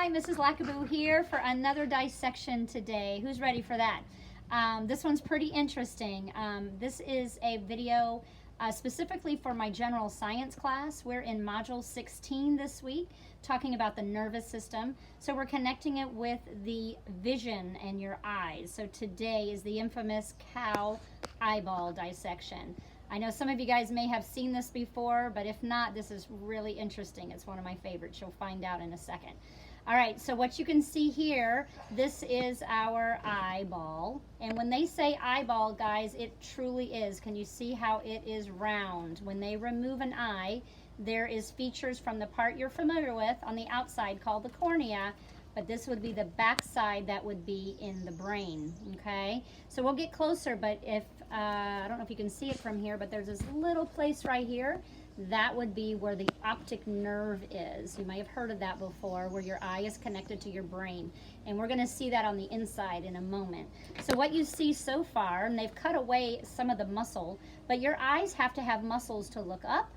Hi, Mrs. Lackaboo here for another dissection today. Who's ready for that? This one's pretty interesting. This is a video specifically for my general science class. We're in module 16 this week, talking about the nervous system. So we're connecting it with the vision and your eyes. So today is the infamous cow eyeball dissection. I know some of you guys may have seen this before, but if not, this is really interesting. It's one of my favorites. You'll find out in a second. All right, so what you can see here, this is our eyeball. And when they say eyeball, guys, it truly is. Can you see how it is round? When they remove an eye, there is features from the part you're familiar with on the outside called the cornea, but this would be the back side that would be in the brain, okay? So we'll get closer, but if, I don't know if you can see it from here, but there's this little place right here. That would be where the optic nerve is. You might have heard of that before, where your eye is connected to your brain. And we're gonna see that on the inside in a moment. So what you see so far, and they've cut away some of the muscle, but your eyes have to have muscles to look up,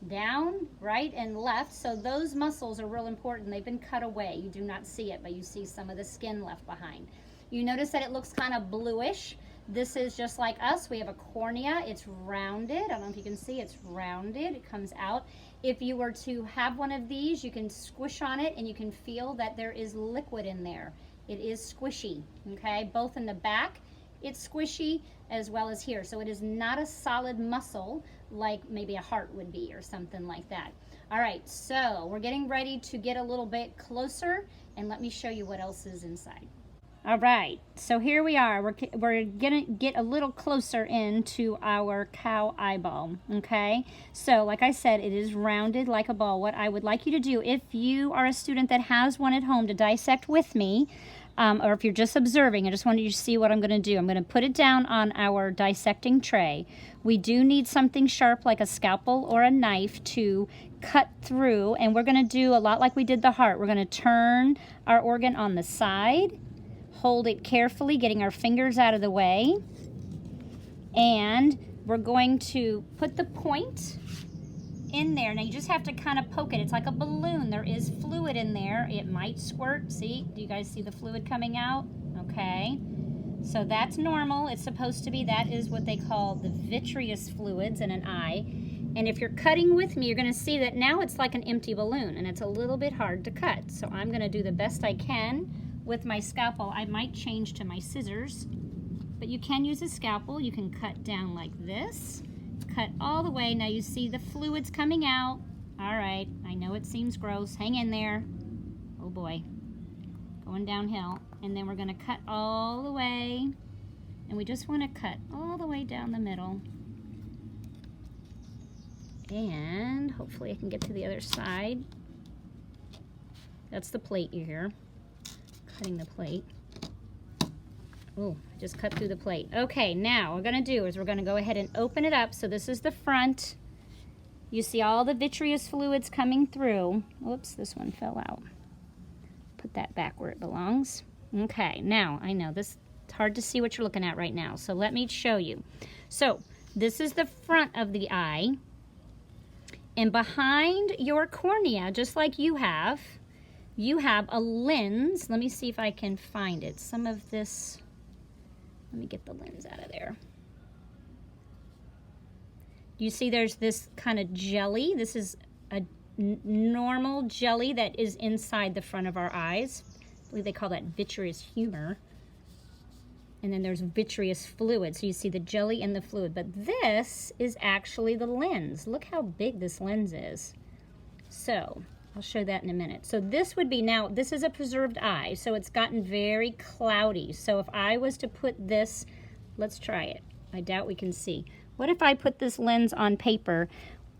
down, right, and left. So those muscles are real important. They've been cut away. You do not see it, but you see some of the skin left behind. You notice that it looks kind of bluish. This is just like us. We have a cornea. It's rounded. I don't know if you can see. It's rounded. It comes out. If you were to have one of these, you can squish on it and you can feel that there is liquid in there. It is squishy, okay? Both in the back, it's squishy, as well as here. So it is not a solid muscle like maybe a heart would be or something like that. All right, so we're getting ready to get a little bit closer, and let me show you what else is inside. All right, so here we are. We're gonna get a little closer into our cow eyeball, okay? So like I said, it is rounded like a ball. What I would like you to do, if you are a student that has one at home to dissect with me, or if you're just observing, I just wanted you to see what I'm gonna do. I'm gonna put it down on our dissecting tray. We do need something sharp like a scalpel or a knife to cut through, and we're gonna do a lot like we did the heart. We're gonna turn our organ on the side, hold it carefully, getting our fingers out of the way, and we're going to put the point in there. Now you just have to kind of poke it. It's like a balloon. There is fluid in there. It might squirt. See? Do you guys see the fluid coming out? Okay. So that's normal. It's supposed to be. That is what they call the vitreous fluids in an eye. And if you're cutting with me, you're going to see that now it's like an empty balloon, and it's a little bit hard to cut. So I'm going to do the best I can with my scalpel. I might change to my scissors, but you can use a scalpel. You can cut down like this, cut all the way. Now you see the fluids coming out. All right, I know it seems gross. Hang in there. Oh boy, going downhill. And then we're gonna cut all the way, and we just wanna cut all the way down the middle. And hopefully I can get to the other side. That's the plate here. Cutting the plate. Oh, I just cut through the plate. Okay, now what we're gonna do is we're gonna go ahead and open it up. So this is the front. You see all the vitreous fluids coming through. Whoops, this one fell out. Put that back where it belongs. Okay, now I know this, it's hard to see what you're looking at right now, so let me show you. So this is the front of the eye, and behind your cornea, just like you have a lens. Let me see if I can find it. Some of this, let me get the lens out of there. You see there's this kind of jelly. This is a normal jelly that is inside the front of our eyes. I believe they call that vitreous humor. And then there's vitreous fluid. So you see the jelly and the fluid. But this is actually the lens. Look how big this lens is. So I'll show that in a minute. So this would be, now this is a preserved eye, so it's gotten very cloudy. So if I was to put this, let's try it. I doubt we can see. What if I put this lens on paper?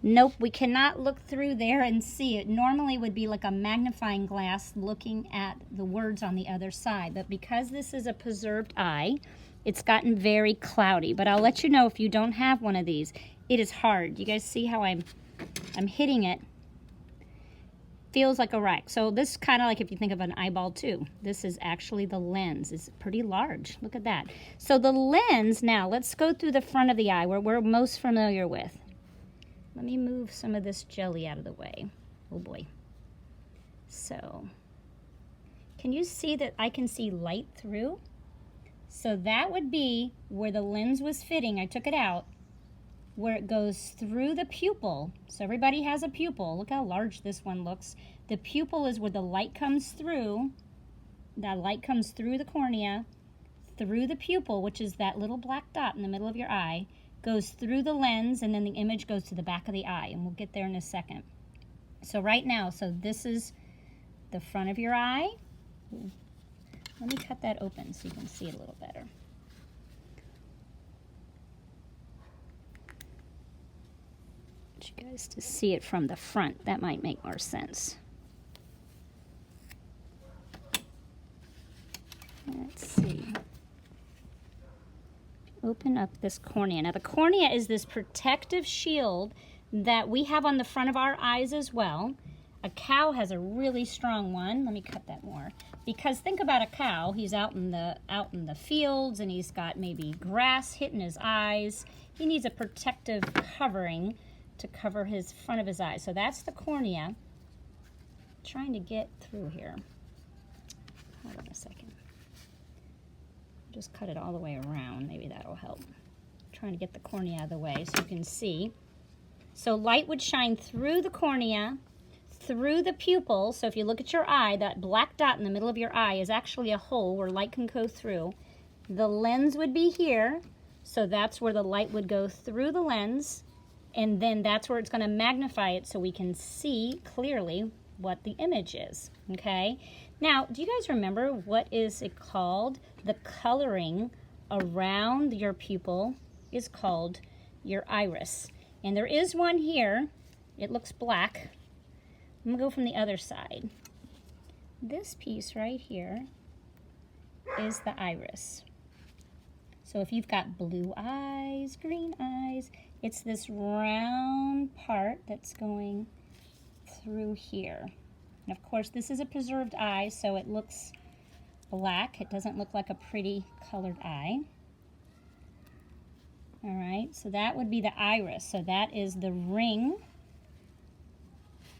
Nope, we cannot look through there and see it. Normally it would be like a magnifying glass looking at the words on the other side. But because this is a preserved eye, it's gotten very cloudy. But I'll let you know if you don't have one of these. It is hard. You guys see how I'm hitting it? Feels like a rack. So this is kind of like if you think of an eyeball too. This is actually the lens. It's pretty large. Look at that. So the lens, now let's go through the front of the eye where we're most familiar with. Let me move some of this jelly out of the way. Oh boy. So can you see that I can see light through? So that would be where the lens was fitting. I took it out, where it goes through the pupil. So everybody has a pupil. Look how large this one looks. The pupil is where the light comes through. That light comes through the cornea, through the pupil, which is that little black dot in the middle of your eye, goes through the lens, and then the image goes to the back of the eye, and we'll get there in a second. So right now, so this is the front of your eye. Let me cut that open so you can see it a little better. I want you guys to see it from the front. That might make more sense. Let's see. Open up this cornea. Now the cornea is this protective shield that we have on the front of our eyes as well. A cow has a really strong one. Let me cut that more. Because think about a cow. He's out in the fields, and he's got maybe grass hitting his eyes. He needs a protective covering to cover his front of his eyes. So that's the cornea. I'm trying to get through here. Hold on a second. Just cut it all the way around. Maybe that'll help. I'm trying to get the cornea out of the way so you can see. So light would shine through the cornea, through the pupil. So if you look at your eye, that black dot in the middle of your eye is actually a hole where light can go through. The lens would be here, so that's where the light would go through the lens, and then that's where it's going to magnify it so we can see clearly what the image is, okay? Now, do you guys remember what is it called? The coloring around your pupil is called your iris. And there is one here. It looks black. I'm going to go from the other side. This piece right here is the iris. So if you've got blue eyes, green eyes, it's this round part that's going through here. And of course, this is a preserved eye, so it looks black. It doesn't look like a pretty colored eye. All right, so that would be the iris. So that is the ring.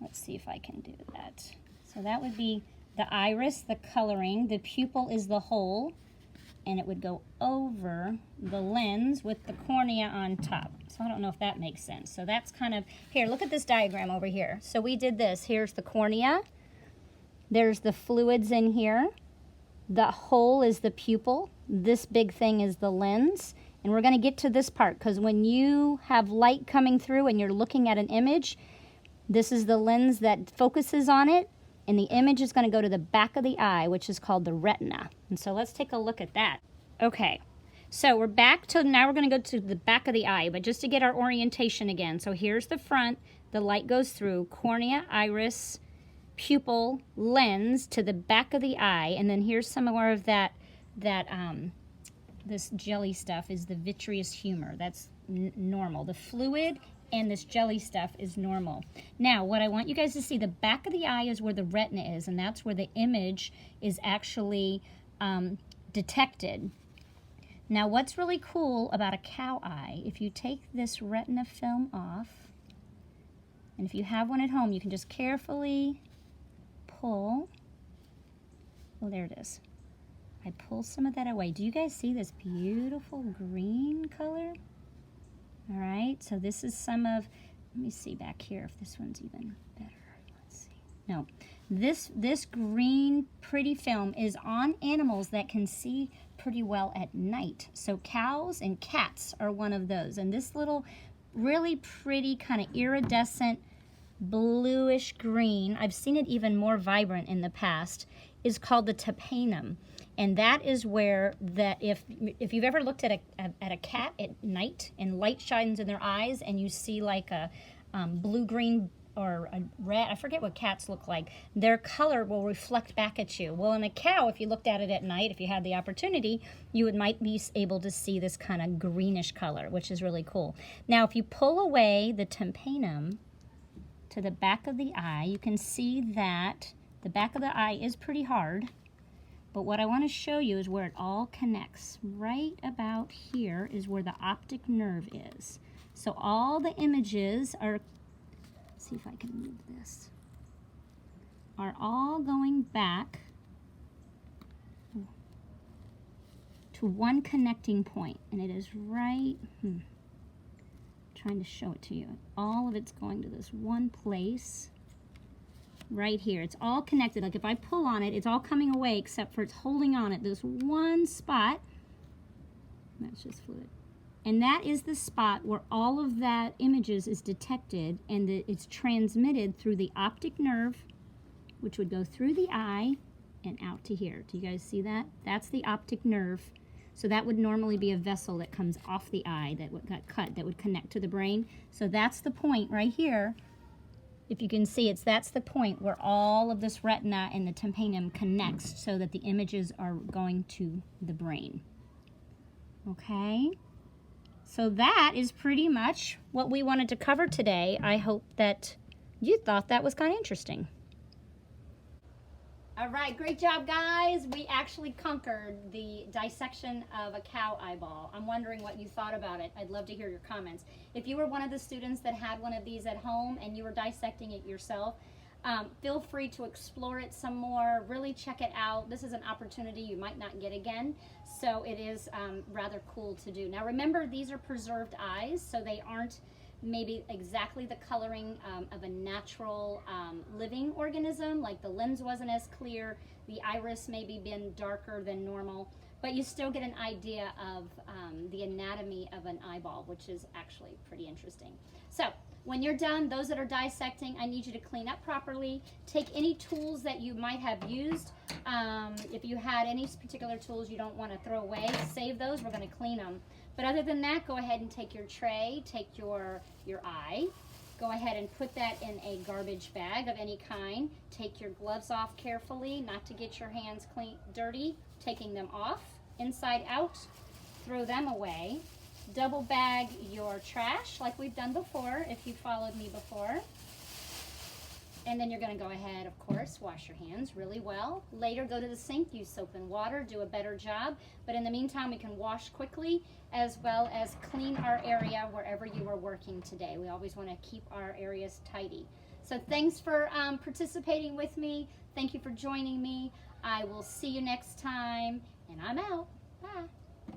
Let's see if I can do that. So that would be the iris, the coloring. The pupil is the hole, and it would go over the lens with the cornea on top. So I don't know if that makes sense. So that's kind of, here, look at this diagram over here. So we did this. Here's the cornea. There's the fluids in here. The hole is the pupil. This big thing is the lens. And we're going to get to this part because when you have light coming through and you're looking at an image, this is the lens that focuses on it, and the image is going to go to the back of the eye, which is called the retina. And so let's take a look at that. Okay, so we're back to, now we're going to go to the back of the eye, but just to get our orientation again. So here's the front, the light goes through, cornea, iris, pupil, lens to the back of the eye, and then here's some more of that this jelly stuff is the vitreous humor. That's normal. The fluid and this jelly stuff is normal. Now, what I want you guys to see, the back of the eye is where the retina is, and that's where the image is actually detected. Now, what's really cool about a cow eye, if you take this retina film off, and if you have one at home, you can just carefully pull. Oh, there it is. I pull some of that away. Do you guys see this beautiful green color? All right, so this is some of, let me see back here if this one's even better. Let's see. No, this green pretty film is on animals that can see pretty well at night. So cows and cats are one of those. And this little really pretty kind of iridescent bluish green, I've seen it even more vibrant in the past, is called the tympanum. And that is where that if you've ever looked at a cat at night and light shines in their eyes and you see like a blue-green or a red, I forget what cats look like, their color will reflect back at you. Well, in a cow, if you looked at it at night, if you had the opportunity, you might be able to see this kind of greenish color, which is really cool. Now, if you pull away the tympanum to the back of the eye, you can see that the back of the eye is pretty hard. But what I want to show you is where it all connects. Right about here is where the optic nerve is. So all the images are, see if I can move this, are all going back to one connecting point, and it is right, trying to show it to you. All of it's going to this one place right here. It's all connected. Like if I pull on it, it's all coming away except for it's holding on at this one spot. That's just fluid. And that is the spot where all of that images is detected, and it's transmitted through the optic nerve, which would go through the eye and out to here. Do you guys see that? That's the optic nerve. So that would normally be a vessel that comes off the eye that got cut, that would connect to the brain. So that's the point right here. If you can see, that's the point where all of this retina and the tympanum connects so that the images are going to the brain. Okay? So that is pretty much what we wanted to cover today. I hope that you thought that was kind of interesting. All right, great job, guys. We actually conquered the dissection of a cow eyeball. I'm wondering what you thought about it. I'd love to hear your comments. If you were one of the students that had one of these at home and you were dissecting it yourself, feel free to explore it some more, really check it out. This is an opportunity you might not get again, so it is rather cool to do. Now remember, these are preserved eyes, so they aren't maybe exactly the coloring of a natural living organism. Like the lens wasn't as clear, the iris maybe been darker than normal, but you still get an idea of the anatomy of an eyeball, which is actually pretty interesting. So when you're done, those that are dissecting, I need you to clean up properly. Take any tools that you might have used. If you had any particular tools you don't want to throw away, save those. We're going to clean them. But other than that, go ahead and take your tray, take your eye, go ahead and put that in a garbage bag of any kind. Take your gloves off carefully, not to get your hands dirty, taking them off, inside out, throw them away. Double bag your trash like we've done before, if you followed me before. And then you're going to go ahead, of course, wash your hands really well. Later, go to the sink, use soap and water, do a better job. But in the meantime, we can wash quickly as well as clean our area wherever you are working today. We always want to keep our areas tidy. So thanks for participating with me. Thank you for joining me. I will see you next time, and I'm out. Bye.